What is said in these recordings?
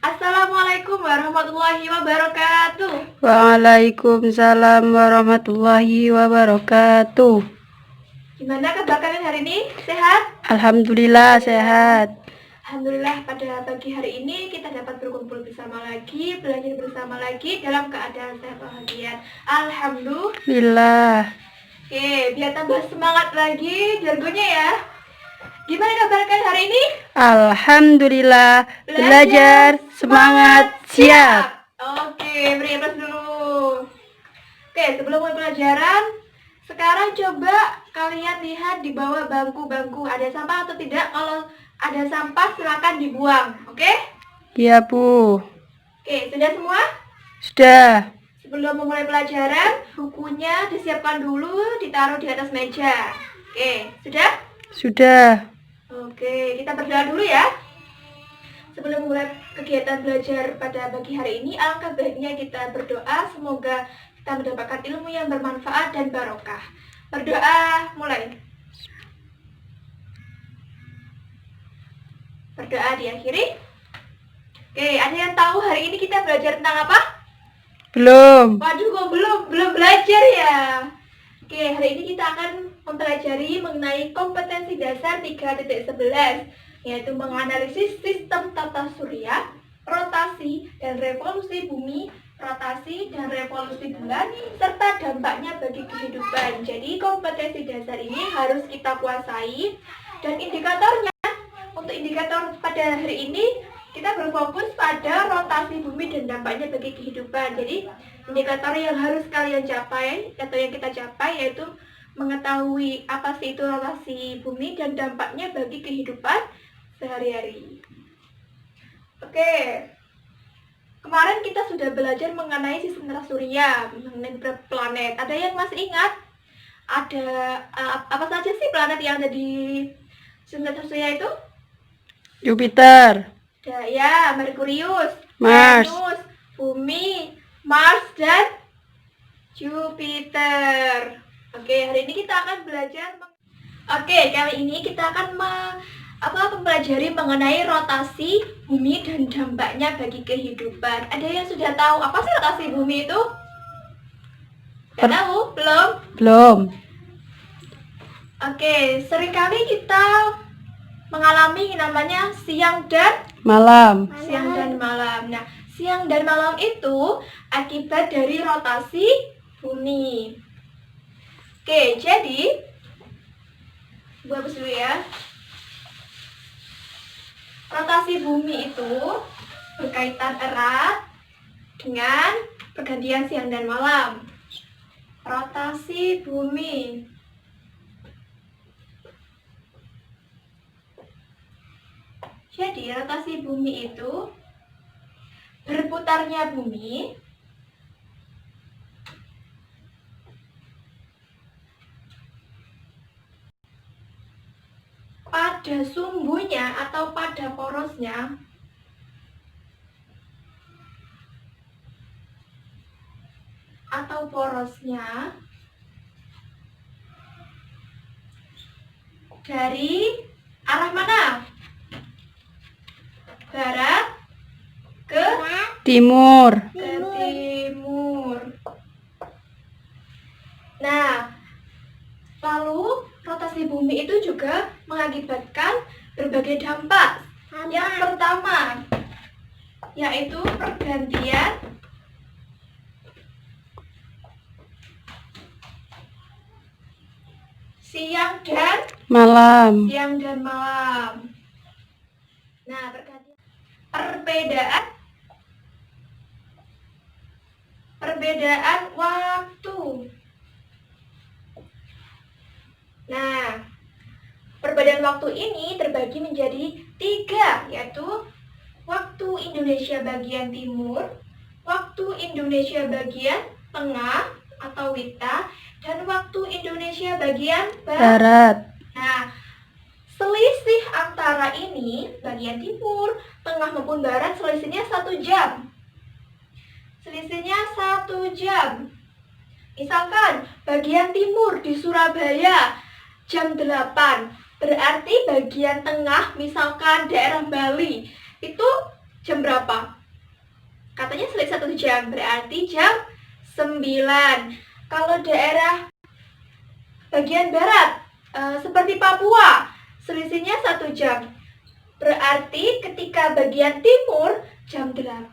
Assalamualaikum warahmatullahi wabarakatuh. Waalaikumsalam warahmatullahi wabarakatuh. Gimana kabar kalian hari ini? Sehat? Alhamdulillah sehat. Alhamdulillah pada pagi hari ini kita dapat berkumpul bersama lagi, belajar bersama lagi dalam keadaan sehat walafiat. Alhamdulillah. Oke, biar tambah semangat lagi jargonnya ya. Gimana kabar kalian hari ini? Alhamdulillah, belajar semangat siap. Oke, beri aplaus dulu. Oke, sebelum mulai pelajaran, sekarang coba kalian lihat di bawah bangku-bangku ada sampah atau tidak. Kalau ada sampah silakan dibuang. Oke? Iya, Bu. Oke, sudah semua? Sudah. Sebelum memulai pelajaran, bukunya disiapkan dulu, ditaruh di atas meja. Oke, sudah? Sudah. Oke, kita berdoa dulu ya. Sebelum mulai kegiatan belajar pada pagi hari ini, alangkah baiknya kita berdoa semoga kita mendapatkan ilmu yang bermanfaat dan barokah. Berdoa, mulai. Berdoa diakhiri. Oke, ada yang tahu hari ini kita belajar tentang apa? Belum. Waduh, kok belum belajar ya? Oke, hari ini kita akan mempelajari mengenai kompetensi dasar 3.11, yaitu menganalisis sistem tata surya, rotasi dan revolusi bumi, rotasi dan revolusi bulan, serta dampaknya bagi kehidupan. Jadi kompetensi dasar ini harus kita kuasai, dan indikatornya, untuk indikator pada hari ini kita berfokus pada rotasi bumi dan dampaknya bagi kehidupan. Jadi indikator yang harus kalian capai atau yang kita capai yaitu mengetahui apa sih itu rotasi bumi dan dampaknya bagi kehidupan sehari-hari. Oke, kemarin kita sudah belajar mengenai sistem tata surya, mengenai planet. Ada yang masih ingat? Ada apa saja sih planet yang ada di sistem tata surya itu? Jupiter, Ya, Merkurius, Mars, Venus, Bumi, Mars, dan Jupiter. Oke, hari ini kita akan belajar. Oke, kali ini kita akan mempelajari mengenai rotasi bumi dan dampaknya bagi kehidupan. Ada yang sudah tahu apa sih rotasi bumi itu? Sudah tahu? Belum? belum. Oke, seringkali kita mengalami namanya siang dan Malam. siang dan malam. Nah, siang dan malam itu akibat dari rotasi bumi. Oke, jadi gua hapus dulu ya. Rotasi bumi itu berkaitan erat dengan pergantian siang dan malam. Rotasi bumi. Jadi rotasi bumi itu berputarnya bumi pada sumbunya atau pada porosnya dari arah mana? Barat ke Timur. timur. Nah, lalu rotasi bumi itu juga mengakibatkan berbagai dampak. Yang pertama yaitu pergantian siang dan Malam. Nah, perbedaan waktu. Nah, perbedaan waktu ini terbagi menjadi 3, yaitu waktu Indonesia bagian timur, waktu Indonesia bagian tengah atau WITA, dan waktu Indonesia bagian Barat. Nah, selisih antara ini, bagian timur, tengah maupun barat, selisihnya 1 jam. Misalkan, bagian timur di Surabaya jam 8, berarti bagian tengah, misalkan daerah Bali, itu jam berapa? jam, berarti jam 9. Kalau daerah bagian barat, seperti Papua, selisihnya 1 jam. Berarti ketika bagian timur jam 8,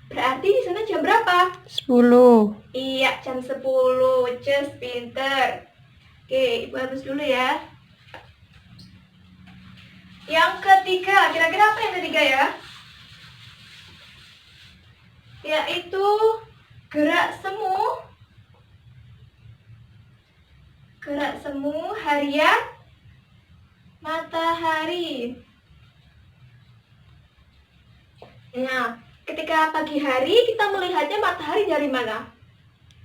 berarti di sana jam berapa? 10. Iya, jam 10. Cus, pinter. Oke, Ibu hapus dulu ya. Yang ketiga, kira-kira apa yang ketiga ya? Yaitu gerak semu. Gerak semu harian matahari. Nah, ketika pagi hari kita melihatnya matahari dari mana?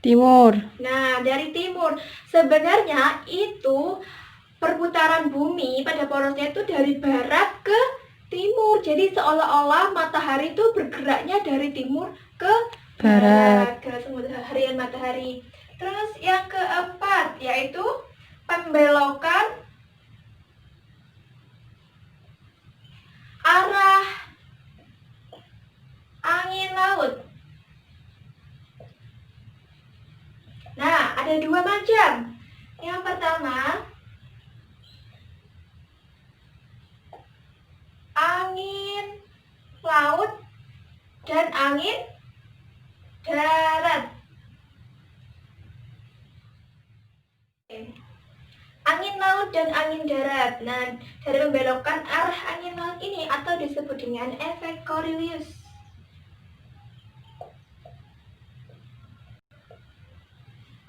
Timur. Nah, dari timur. Sebenarnya itu perputaran bumi pada porosnya itu dari barat ke timur. Jadi seolah-olah matahari itu bergeraknya dari timur ke barat. Gerak semu harian matahari. Terus yang keempat yaitu pembelokan arah angin laut. Nah, ada 2 macam. Yang pertama, angin laut dan angin darat. Angin laut dan angin darat. Nah, dari pembelokan arah angin laut ini atau disebut dengan efek Coriolis.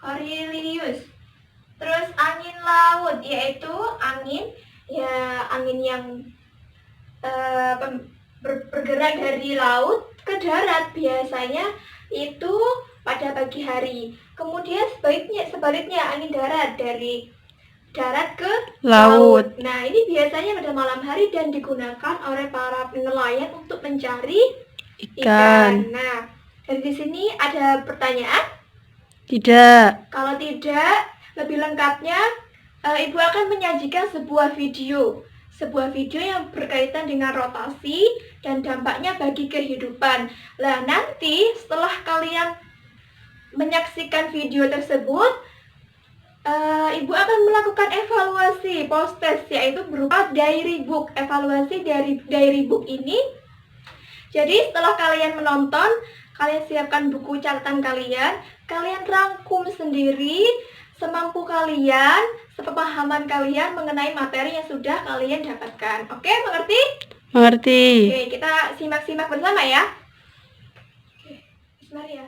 Coriolis. Terus angin laut yaitu angin yang bergerak dari laut ke darat, biasanya itu pada pagi hari. Kemudian sebaliknya angin darat dari darat ke Laut. Nah, ini biasanya pada malam hari dan digunakan oleh para nelayan untuk mencari ikan. Nah, dari sini ada pertanyaan? Tidak. Kalau tidak, lebih lengkapnya Ibu akan menyajikan sebuah video yang berkaitan dengan rotasi dan dampaknya bagi kehidupan. Nah, nanti setelah kalian menyaksikan video tersebut, Ibu akan melakukan evaluasi post-test, yaitu berupa diary book. Evaluasi dari diary book ini, jadi setelah kalian menonton, kalian siapkan buku catatan kalian rangkum sendiri semampu kalian, sepemahaman kalian mengenai materi yang sudah kalian dapatkan. Oke, mengerti? Mengerti. Oke, kita simak-simak bersama ya. Oke, bismillah ya.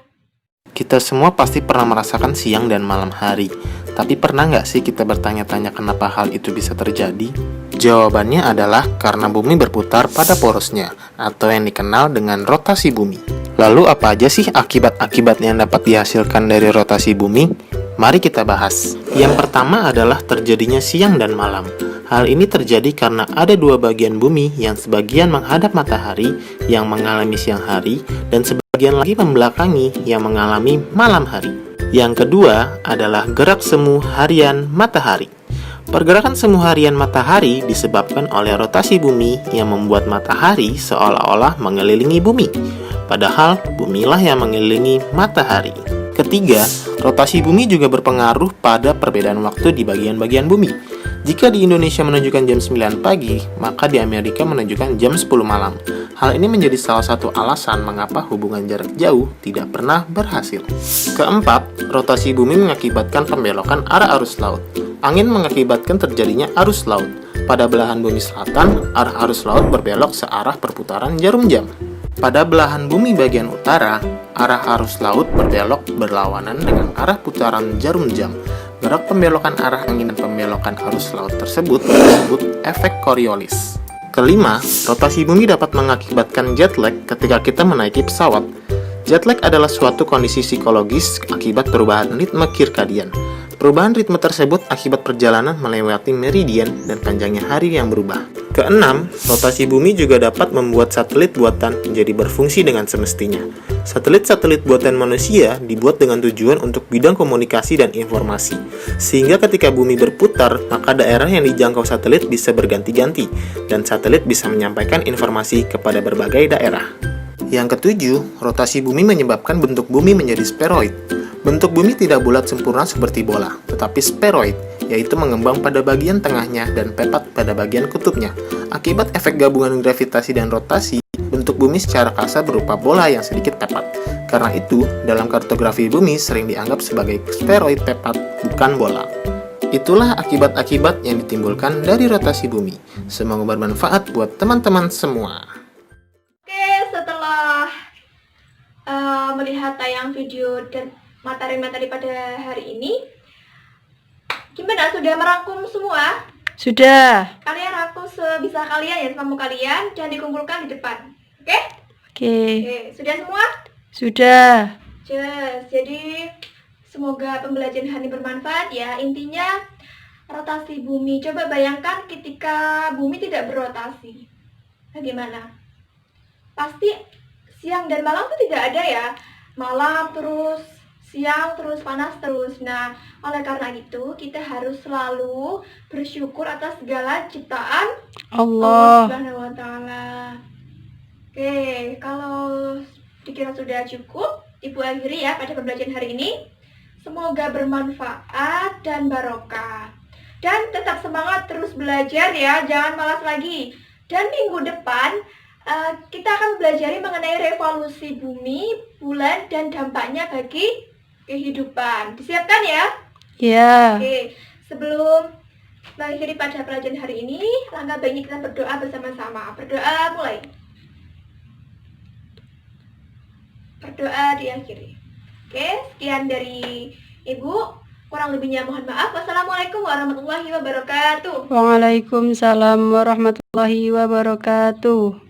Kita semua pasti pernah merasakan siang dan malam hari. Tapi pernah nggak sih kita bertanya-tanya kenapa hal itu bisa terjadi? Jawabannya adalah karena bumi berputar pada porosnya, atau yang dikenal dengan rotasi bumi. Lalu apa aja sih akibat-akibat yang dapat dihasilkan dari rotasi bumi? Mari kita bahas. Yang pertama adalah terjadinya siang dan malam. Hal ini terjadi karena ada 2 bagian bumi yang sebagian menghadap matahari yang mengalami siang hari dan sebagian lagi membelakangi yang mengalami malam hari. Yang kedua adalah gerak semu harian matahari. Pergerakan semu harian matahari disebabkan oleh rotasi bumi yang membuat matahari seolah-olah mengelilingi bumi. Padahal bumilah yang mengelilingi matahari. Ketiga, rotasi bumi juga berpengaruh pada perbedaan waktu di bagian-bagian bumi. Jika di Indonesia menunjukkan jam 9 pagi, maka di Amerika menunjukkan jam 10 malam. Hal ini menjadi salah satu alasan mengapa hubungan jarak jauh tidak pernah berhasil. Keempat, rotasi bumi mengakibatkan pembelokan arah arus laut. Angin mengakibatkan terjadinya arus laut. Pada belahan bumi selatan, arah arus laut berbelok searah perputaran jarum jam. Pada belahan bumi bagian utara, arah arus laut berbelok berlawanan dengan arah putaran jarum jam. Gerak pembelokan arah angin dan pembelokan arus laut tersebut disebut efek Coriolis. Kelima, rotasi bumi dapat mengakibatkan jet lag ketika kita menaiki pesawat. Jet lag adalah suatu kondisi psikologis akibat perubahan ritme circadian. Perubahan ritme tersebut akibat perjalanan melewati meridian dan panjangnya hari yang berubah. Keenam, rotasi bumi juga dapat membuat satelit buatan menjadi berfungsi dengan semestinya. Satelit-satelit buatan manusia dibuat dengan tujuan untuk bidang komunikasi dan informasi. Sehingga ketika bumi berputar, maka daerah yang dijangkau satelit bisa berganti-ganti, dan satelit bisa menyampaikan informasi kepada berbagai daerah. Yang ketujuh, rotasi bumi menyebabkan bentuk bumi menjadi spheroid. Bentuk bumi tidak bulat sempurna seperti bola, tetapi spheroid, yaitu mengembang pada bagian tengahnya dan pepat pada bagian kutubnya. Akibat efek gabungan gravitasi dan rotasi, bentuk bumi secara kasar berupa bola yang sedikit pepat. Karena itu, dalam kartografi bumi sering dianggap sebagai spheroid pepat, bukan bola. Itulah akibat-akibat yang ditimbulkan dari rotasi bumi. Semoga bermanfaat buat teman-teman semua. Oke, setelah melihat tayang video dan materi-materi pada hari ini, gimana? Sudah merangkum semua? Sudah. Kalian rangkum sebisa kalian ya, semampu kalian, dan dikumpulkan di depan. Oke? Oke. Oke, sudah semua? Sudah. Jadi semoga pembelajaran hari ini bermanfaat ya. Intinya rotasi bumi. Coba bayangkan ketika bumi tidak berotasi. Bagaimana? Pasti siang dan malam itu tidak ada ya. Malam terus, siang terus, panas terus. Nah, oleh karena itu kita harus selalu bersyukur atas segala ciptaan Allah Allah. Subhanahu wa taala. Oke, kalau dikira sudah cukup, Ibu akhiri ya pada pembelajaran hari ini. Semoga bermanfaat dan barokah. Dan tetap semangat terus belajar ya, jangan malas lagi. Dan minggu depan kita akan belajar mengenai revolusi bumi, bulan, dan dampaknya bagi kehidupan. Disiapkan ya? Ya. Oke, sebelum mengakhiri pada pelajaran hari ini, langkah baiknya kita berdoa bersama-sama. Berdoa mulai. Berdoa diakhiri. Oke, sekian dari Ibu. Kurang lebihnya mohon maaf. Wassalamualaikum warahmatullahi wabarakatuh. Waalaikumsalam warahmatullahi wabarakatuh.